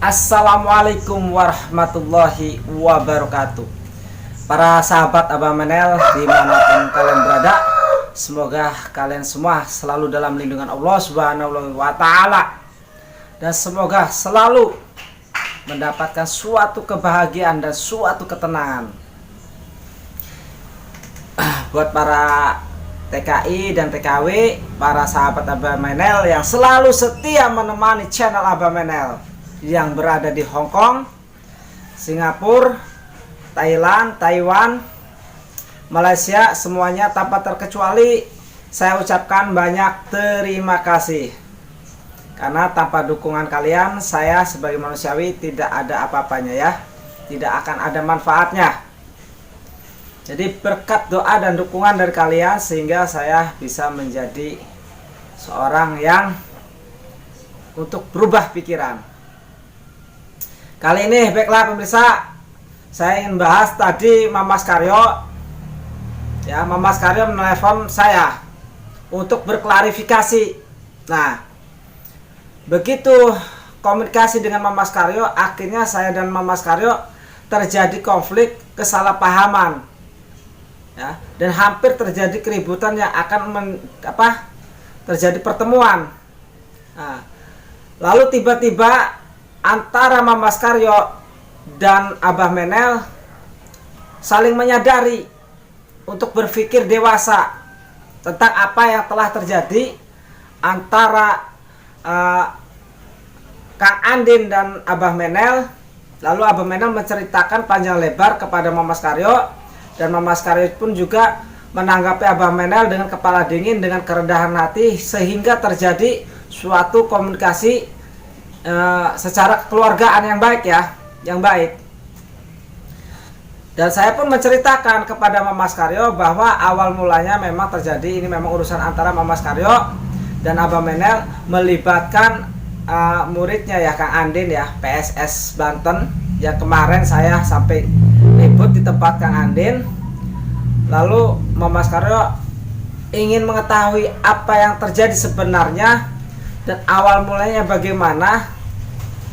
Assalamualaikum warahmatullahi wabarakatuh. Para sahabat Abah Menel dimanapun kalian berada, semoga kalian semua selalu dalam lindungan Allah Subhanahu wa Ta'ala, dan semoga selalu mendapatkan suatu kebahagiaan dan suatu ketenangan. Buat para TKI dan TKW, para sahabat Abah Menel yang selalu setia menemani channel Abah Menel yang berada di Hong Kong, Singapura, Thailand, Taiwan, Malaysia, semuanya tanpa terkecuali saya ucapkan banyak terima kasih. Karena tanpa dukungan kalian, saya sebagai manusiawi tidak ada apa-apanya ya. Tidak akan ada manfaatnya. Jadi berkat doa dan dukungan dari kalian sehingga saya bisa menjadi seorang yang untuk berubah pikiran. Kali ini baiklah pemirsa, saya ingin bahas tadi Mamas Karyo. Ya, Mamas Karyo menelepon saya untuk berklarifikasi. Nah, begitu komunikasi dengan Mamas Karyo, akhirnya saya dan Mamas Karyo terjadi konflik kesalahpahaman. Ya, dan hampir terjadi keributan yang akan terjadi pertemuan. Nah, lalu tiba-tiba antara Mamas Karyo dan Abah Menel saling menyadari untuk berpikir dewasa tentang apa yang telah terjadi antara Kang Andin dan Abah Menel. Lalu Abah Menel menceritakan panjang lebar kepada Mamas Karyo, dan Mamas Karyo pun juga menanggapi Abah Menel dengan kepala dingin, dengan kerendahan hati, sehingga terjadi suatu komunikasi secara kekeluargaan yang baik ya, yang baik. Dan saya pun menceritakan kepada Mamas Karyo bahwa awal mulanya memang terjadi, ini memang urusan antara Mamas Karyo dan Abah Menel melibatkan muridnya ya, Kang Andin ya, PSS Banten, yang kemarin saya sampai ribut di tempat Kang Andin. Lalu Mamas Karyo ingin mengetahui apa yang terjadi sebenarnya dan awal mulanya bagaimana.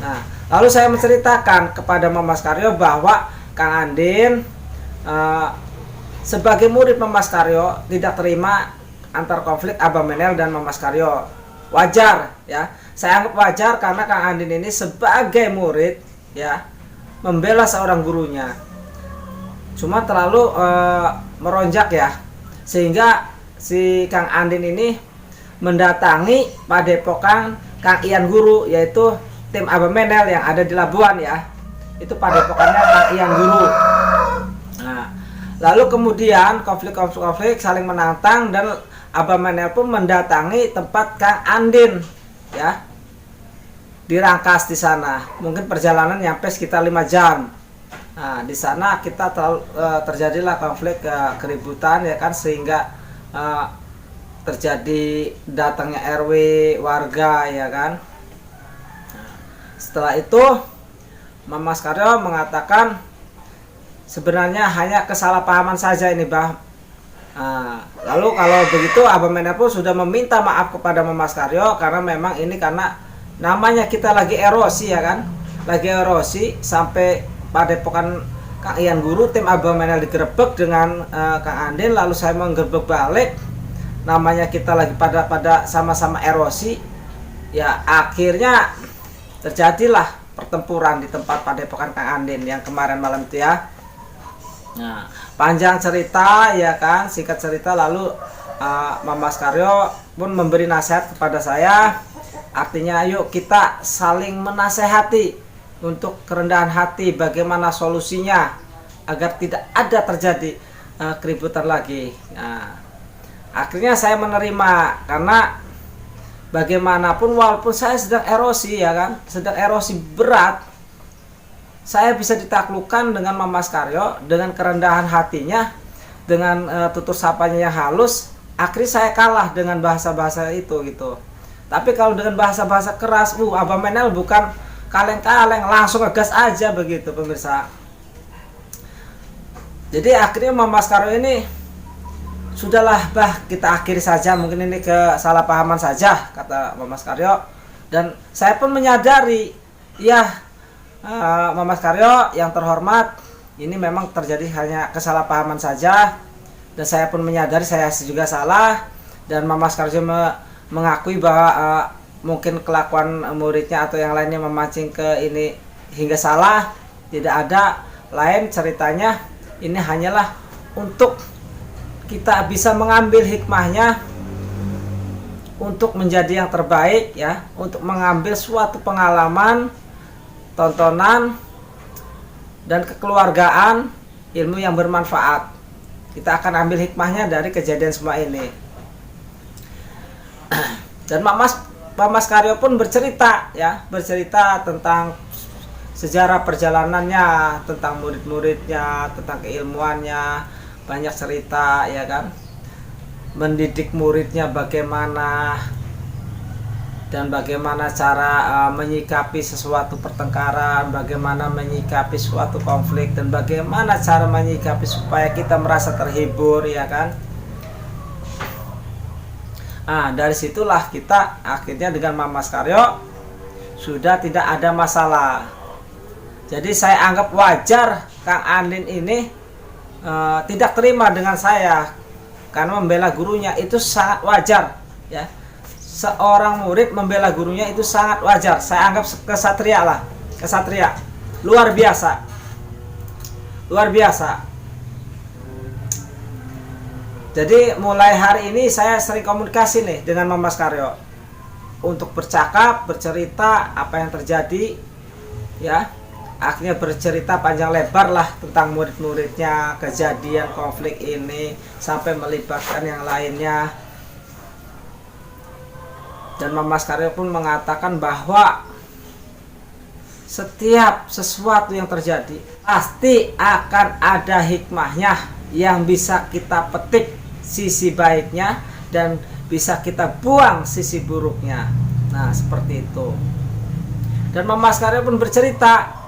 Nah, lalu saya menceritakan kepada Mamas Karyo bahwa Kang Andin sebagai murid Mamas Karyo tidak terima antar konflik Abah Menel dan Mamas Karyo. Wajar ya, saya anggap wajar karena Kang Andin ini sebagai murid ya membela seorang gurunya. Cuma terlalu meronjak ya, sehingga si Kang Andin ini mendatangi padepokan Kang Ian Guru, yaitu tim Abah Menel yang ada di Labuan ya. Itu padepokannya Kang Ian Guru. Nah, lalu kemudian konflik saling menantang, dan Abah Menel pun mendatangi tempat Kang Andin ya, dirangkas di sana. Mungkin perjalanan nyampe sekitar 5 jam. Nah, di sana kita terjadilah konflik keributan ya kan, sehingga terjadi datangnya RW warga ya kan. Nah, setelah itu Mamas Karyo mengatakan sebenarnya hanya kesalahpahaman saja ini bah. Nah, lalu kalau begitu Abah Menel pun sudah meminta maaf kepada Mamas Karyo, karena memang ini karena namanya kita lagi erosi ya kan, lagi erosi sampai padepokan Kang Ian Guru, tim Abah Menel digerebek dengan Kang Andin, lalu saya menggerebek balik. Namanya kita lagi pada sama-sama erosi ya, akhirnya terjadilah pertempuran di tempat padepokan Kang Andin yang kemarin malam itu ya. Nah, panjang cerita ya kan, singkat cerita, lalu Mamas Karyo pun memberi nasihat kepada saya, artinya ayo kita saling menasehati untuk kerendahan hati, bagaimana solusinya agar tidak ada terjadi keributan lagi. Nah, akhirnya saya menerima, karena bagaimanapun walaupun saya sedang erosi ya kan, sedang erosi berat, saya bisa ditaklukkan dengan Mamas Karyo, dengan kerendahan hatinya, dengan tutur sapanya yang halus. Akhirnya saya kalah dengan bahasa-bahasa itu gitu. Tapi kalau dengan bahasa-bahasa keras, Abah Menel bukan kaleng-kaleng, langsung ngegas aja begitu pemirsa. Jadi akhirnya Mamas Karyo ini, sudahlah bah, kita akhiri saja, mungkin ini kesalahpahaman saja, kata Mamas Karyo. Dan saya pun menyadari, ya Mas Karyo yang terhormat, ini memang terjadi hanya kesalahpahaman saja, dan saya pun menyadari saya juga salah, dan Mas Karyo mengakui bahwa mungkin kelakuan muridnya atau yang lainnya memancing ke ini hingga salah. Tidak ada lain ceritanya, ini hanyalah untuk kita bisa mengambil hikmahnya untuk menjadi yang terbaik ya, untuk mengambil suatu pengalaman, tontonan dan kekeluargaan, ilmu yang bermanfaat. Kita akan ambil hikmahnya dari kejadian semua ini. Dan Pak Mas Karyo pun bercerita ya, bercerita tentang sejarah perjalanannya, tentang murid-muridnya, tentang keilmuannya, banyak cerita ya kan. Mendidik muridnya bagaimana, dan bagaimana cara menyikapi sesuatu pertengkaran, bagaimana menyikapi suatu konflik, dan bagaimana cara menyikapi supaya kita merasa terhibur ya kan. Dari situlah kita akhirnya dengan Mas Karyo sudah tidak ada masalah. Jadi saya anggap wajar Kang Andin ini tidak terima dengan saya karena membela gurunya, itu sangat wajar ya. Seorang murid membela gurunya itu sangat wajar. Saya anggap kesatria lah, kesatria luar biasa, luar biasa. Jadi mulai hari ini saya sering komunikasi nih dengan Mas Karyo untuk bercakap, bercerita apa yang terjadi ya. Akhirnya bercerita panjang lebar lah tentang murid-muridnya, kejadian konflik ini sampai melibatkan yang lainnya. Dan Mas Karyo pun mengatakan bahwa setiap sesuatu yang terjadi pasti akan ada hikmahnya yang bisa kita petik sisi baiknya dan bisa kita buang sisi buruknya. Nah, seperti itu. Dan Mas Karyo pun bercerita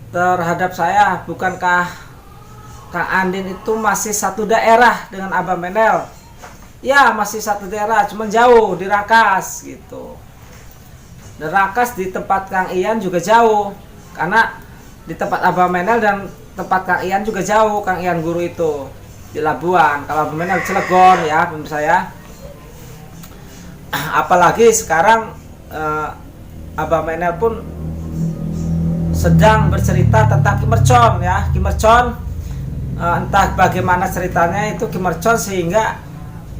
terhadap saya, bukankah Kang Andin itu masih satu daerah dengan Abah Menel? Ya, masih satu daerah, cuman jauh di Rangkas gitu. Dan Rangkas di tempat Kang Ian juga jauh, karena di tempat Abah Menel dan tempat Kang Ian juga jauh. Kang Ian guru itu di Labuan, kalau Abah Menel Cilegon ya pemirsa ya. Apalagi sekarang Abah Menel pun sedang bercerita tentang Kimercon ya. Kimercon entah bagaimana ceritanya itu Kimercon sehingga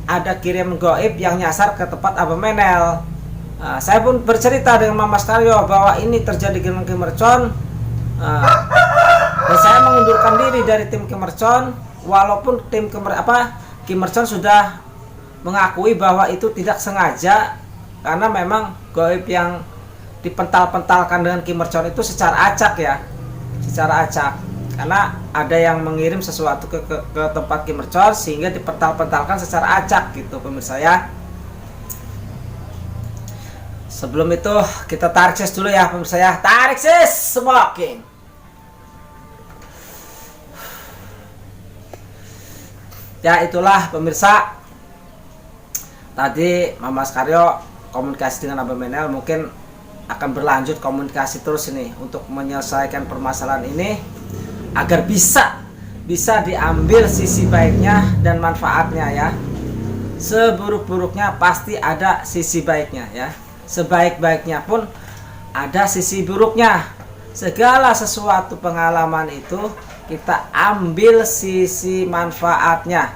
ada kirim goib yang nyasar ke tempat Abah Menel. Saya pun bercerita dengan Mas Karyo bahwa ini terjadi dengan Kimercon, dan saya mengundurkan diri dari tim Kimercon, walaupun tim Kimercon sudah mengakui bahwa itu tidak sengaja, karena memang goib yang dipental-pentalkan dengan Kimercon itu secara acak ya, secara acak, karena ada yang mengirim sesuatu ke tempat Kimercon sehingga dipental-pentalkan secara acak gitu pemirsa ya. Sebelum itu kita tarik ses dulu ya pemirsa ya, tarik ses smoking. Ya itulah pemirsa, tadi Mas Karyo komunikasi dengan Abah Menel, mungkin akan berlanjut komunikasi terus ini untuk menyelesaikan permasalahan ini agar bisa diambil sisi baiknya dan manfaatnya ya. Seburuk-buruknya pasti ada sisi baiknya ya. Sebaik-baiknya pun ada sisi buruknya. Segala sesuatu pengalaman itu kita ambil sisi manfaatnya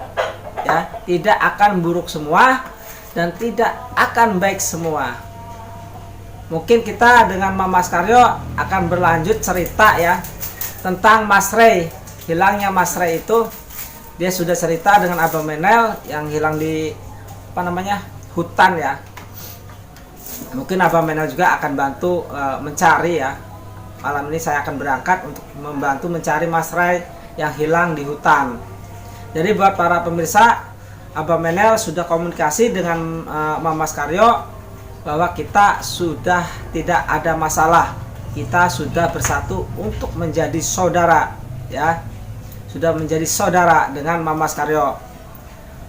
ya. Tidak akan buruk semua dan tidak akan baik semua. Mungkin kita dengan Mas Karyo akan berlanjut cerita ya tentang Mas Rey. Hilangnya Mas Rey itu, dia sudah cerita dengan Abah Menel yang hilang di hutan ya. Mungkin Abah Menel juga akan bantu mencari ya. Malam ini saya akan berangkat untuk membantu mencari Mas Rey yang hilang di hutan. Jadi buat para pemirsa, Abah Menel sudah komunikasi dengan Mas Karyo bahwa kita sudah tidak ada masalah, kita sudah bersatu untuk menjadi saudara ya, sudah menjadi saudara dengan Mas Karyo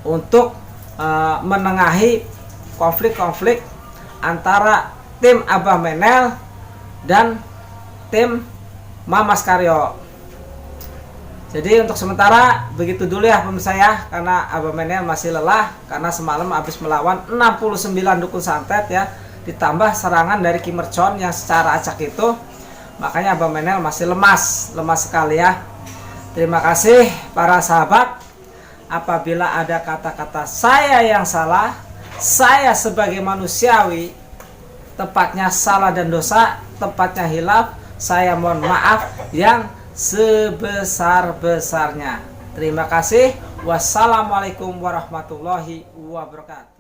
untuk menengahi konflik-konflik antara tim Abah Menel dan tim Mamas Karyo. Jadi untuk sementara begitu dulu ya pemirsa ya, karena Abah Menel masih lelah karena semalam habis melawan 69 dukun santet ya, ditambah serangan dari Kim Mercon yang secara acak itu, makanya Abah Menel masih lemas sekali ya. Terima kasih para sahabat. Apabila ada kata-kata saya yang salah, saya sebagai manusiawi, tepatnya salah dan dosa, tepatnya hilaf, saya mohon maaf yang sebesar-besarnya. Terima kasih. Wassalamualaikum warahmatullahi wabarakatuh.